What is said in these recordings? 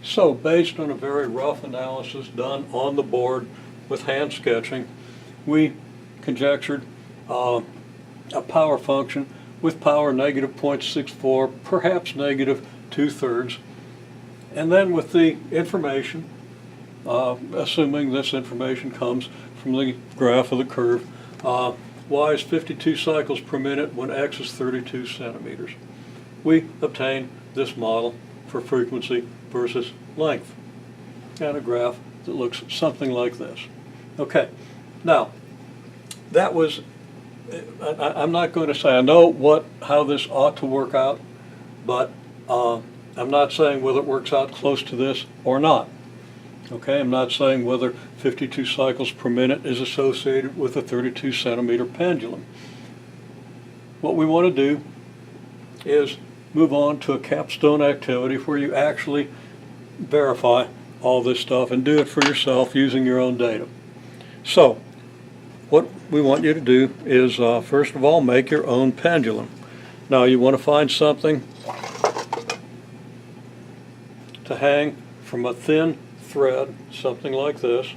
So based on a very rough analysis done on the board with hand sketching, we conjectured a power function with power negative 0.64, perhaps negative 2/3. And then with the information, assuming this information comes from the graph of the curve, y is 52 cycles per minute when x is 32 centimeters. We obtain this model for frequency versus length and a graph that looks something like this. Okay, now that was, I'm not going to say I know how this ought to work out, but I'm not saying whether it works out close to this or not. Okay, I'm not saying whether 52 cycles per minute is associated with a 32 centimeter pendulum. What we want to do is move on to a capstone activity where you actually verify all this stuff and do it for yourself using your own data. So what we want you to do is first of all make your own pendulum. Now you want to find something to hang from a thin thread, something like this.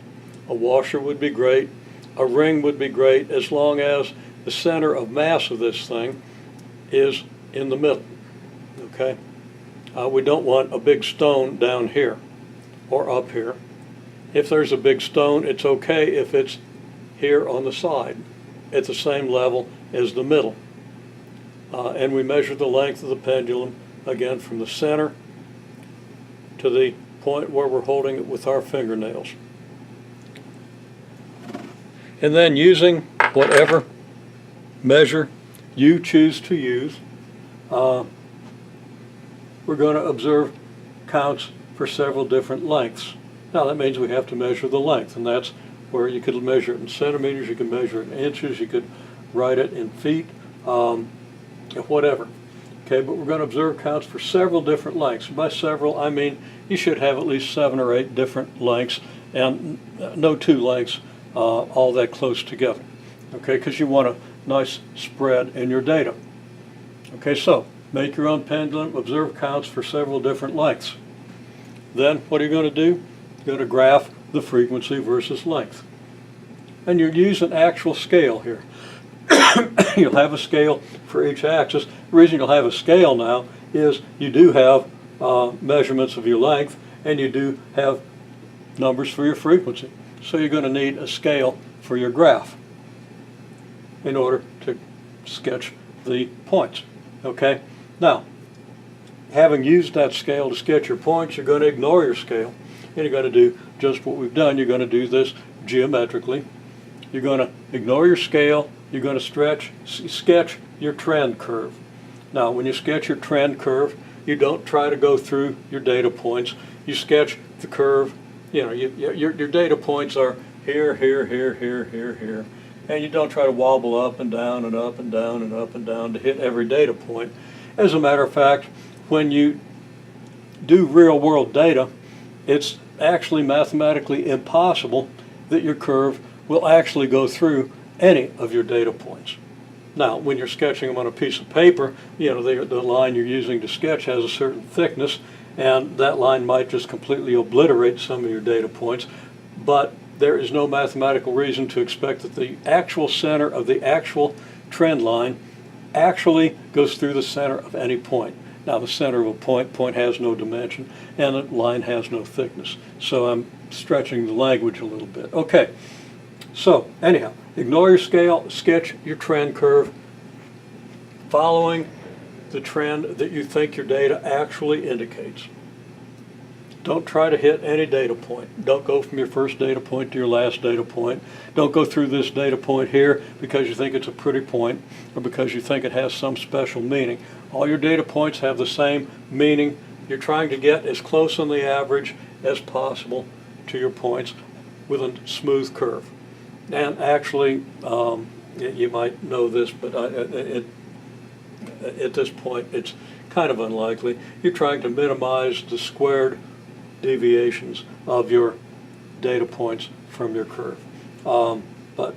A washer would be great, a ring would be great, as long as the center of mass of this thing is in the middle. Okay, we don't want a big stone down here or up here. If there's a big stone, it's okay if it's here on the side at the same level as the middle. And we measure the length of the pendulum again from the center to the point where we're holding it with our fingernails. And then using whatever measure you choose to use, we're going to observe counts for several different lengths. Now that means we have to measure the length, and that's where you could measure it in centimeters, you could measure it in inches, you could write it in feet, whatever. Okay, but we're going to observe counts for several different lengths. By several, I mean you should have at least 7 or 8 different lengths, and no two lengths all that close together. Okay, because you want a nice spread in your data. Okay, so make your own pendulum, observe counts for several different lengths. Then what are you going to do? You're going to graph the frequency versus length. And you use an actual scale here. You'll have a scale for each axis. The reason you'll have a scale now is you do have measurements of your length and you do have numbers for your frequency. So you're going to need a scale for your graph in order to sketch the points. Okay? Now, having used that scale to sketch your points, you're going to ignore your scale and you're going to do just what we've done. You're going to do this geometrically. You're going to ignore your scale. You're going to sketch your trend curve. Now, when you sketch your trend curve, you don't try to go through your data points. You sketch the curve. You know, your data points are here, here, here, here, here, here. And you don't try to wobble up and down and up and down and up and down to hit every data point. As a matter of fact, when you do real-world data, it's actually mathematically impossible that your curve will actually go through any of your data points. Now, when you're sketching them on a piece of paper, you know, the line you're using to sketch has a certain thickness, and that line might just completely obliterate some of your data points, but there is no mathematical reason to expect that the actual center of the actual trend line actually goes through the center of any point. Now, the center of a point has no dimension, and the line has no thickness. So I'm stretching the language a little bit. Okay, so anyhow, ignore your scale, sketch your trend curve, following the trend that you think your data actually indicates. Don't try to hit any data point. Don't go from your first data point to your last data point. Don't go through this data point here because you think it's a pretty point or because you think it has some special meaning. All your data points have the same meaning. You're trying to get as close on the average as possible to your points with a smooth curve. And actually, you might know this, but at this point it's kind of unlikely. You're trying to minimize the squared deviations of your data points from your curve. But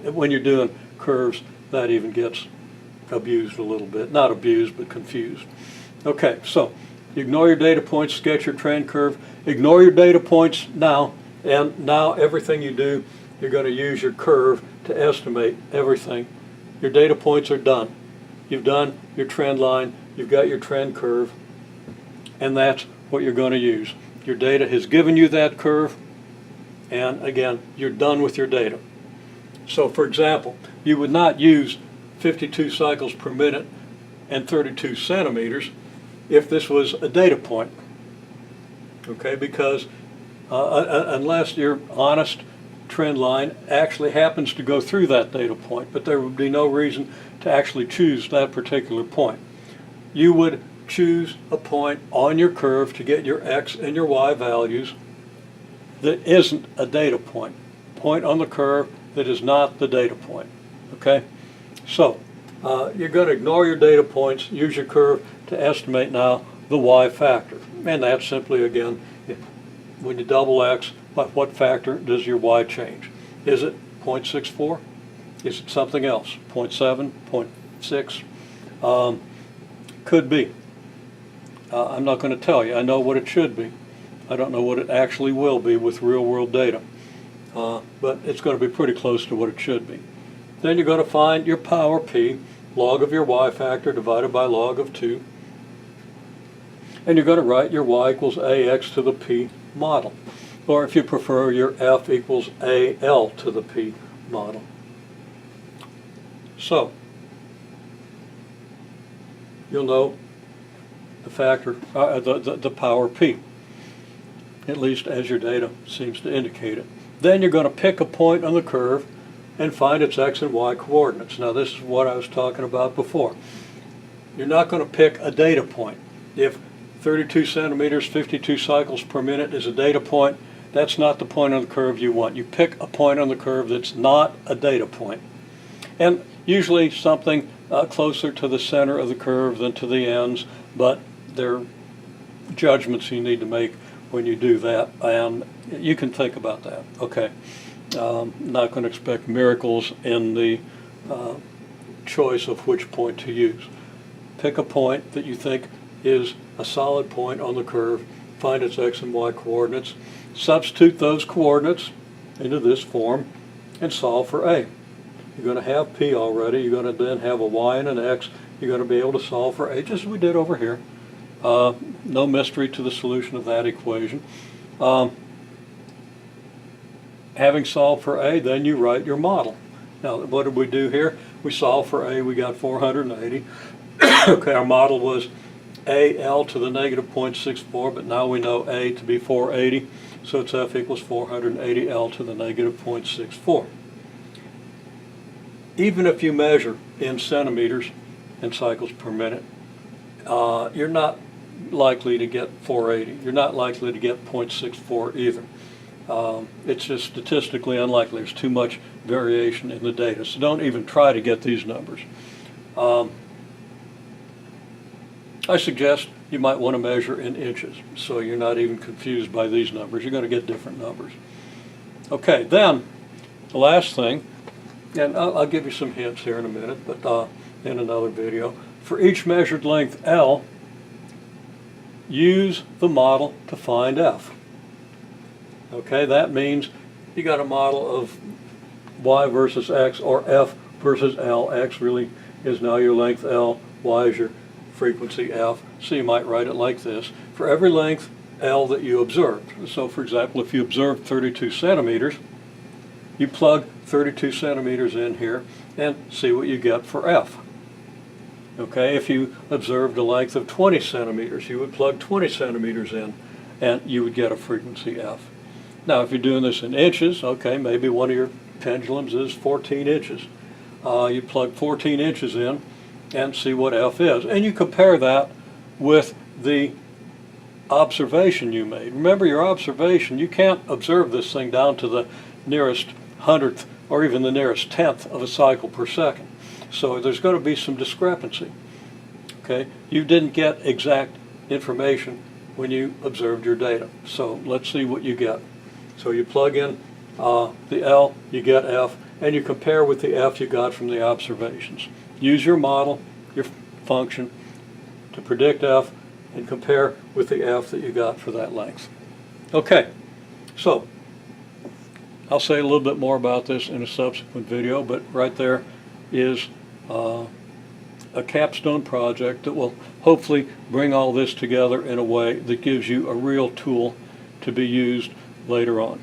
when you're doing curves, that even gets abused a little bit. Not abused, but confused. Okay, so You ignore your data points, sketch your trend curve. Ignore your data points now, and now everything you do, you're going to use your curve to estimate everything. Your data points are done. You've done your trend line, you've got your trend curve, and that's what you're going to use. Your data has given you that curve, and again, you're done with your data. So for example, you would not use 52 cycles per minute and 32 centimeters if this was a data point, okay, because unless your honest trend line actually happens to go through that data point, but there would be no reason to actually choose that particular point. You would choose a point on your curve to get your X and your Y values that isn't a data point. Point on the curve that is not the data point, okay? So you're going to ignore your data points, use your curve to estimate now the Y factor. And that's simply, again, when you double X, by what factor does your Y change? Is it 0.64? Is it something else? 0.7, 0.6? Could be. I'm not going to tell you. I know what it should be. I don't know what it actually will be with real-world data. But it's going to be pretty close to what it should be. Then you're going to find your power P, log of your Y factor divided by log of 2. And you're going to write your Y equals AX to the P model. Or if you prefer, your F equals AL to the P model. So, you'll know the factor, the power P, at least as your data seems to indicate it. Then you're going to pick a point on the curve and find its X and Y coordinates. Now this is what I was talking about before. You're not going to pick a data point. If 32 centimeters, 52 cycles per minute is a data point, that's not the point on the curve you want. You pick a point on the curve that's not a data point. And usually something closer to the center of the curve than to the ends, but there are judgments you need to make when you do that, and you can think about that. Okay, not going to expect miracles in the choice of which point to use. Pick a point that you think is a solid point on the curve, find its X and Y coordinates, substitute those coordinates into this form, and solve for A. You're going to have P already, you're going to then have a Y and an X, you're going to be able to solve for A, just as we did over here. No mystery to the solution of that equation. Having solved for A, then you write your model. Now, what did we do here? We solved for A, we got 480. Okay, our model was AL to the negative 0.64, but now we know A to be 480, so it's F equals 480 L to the negative 0.64. Even if you measure in centimeters and cycles per minute, you're not likely to get 480. You're not likely to get 0.64 either. It's just statistically unlikely. There's too much variation in the data, so don't even try to get these numbers. I suggest you might want to measure in inches, so you're not even confused by these numbers. You're going to get different numbers. Okay, then the last thing, and I'll give you some hints here in a minute, but in another video. For each measured length L, use the model to find F. Okay, that means you got a model of Y versus X, or F versus L. X really is now your length L, Y is your frequency F, so you might write it like this. For every length L that you observed, so for example, if you observed 32 centimeters, you plug 32 centimeters in here and see what you get for F. Okay, if you observed a length of 20 centimeters, you would plug 20 centimeters in and you would get a frequency F. Now, if you're doing this in inches, okay, maybe one of your pendulums is 14 inches. You plug 14 inches in and see what F is. And you compare that with the observation you made. Remember your observation, you can't observe this thing down to the nearest hundredth or even the nearest tenth of a cycle per second. So there's going to be some discrepancy. Okay, you didn't get exact information when you observed your data. So let's see what you get. So you plug in the L, you get F, and you compare with the F you got from the observations. Use your model, your function, to predict F, and compare with the F that you got for that length. Okay, so I'll say a little bit more about this in a subsequent video, but right there is a capstone project that will hopefully bring all this together in a way that gives you a real tool to be used later on.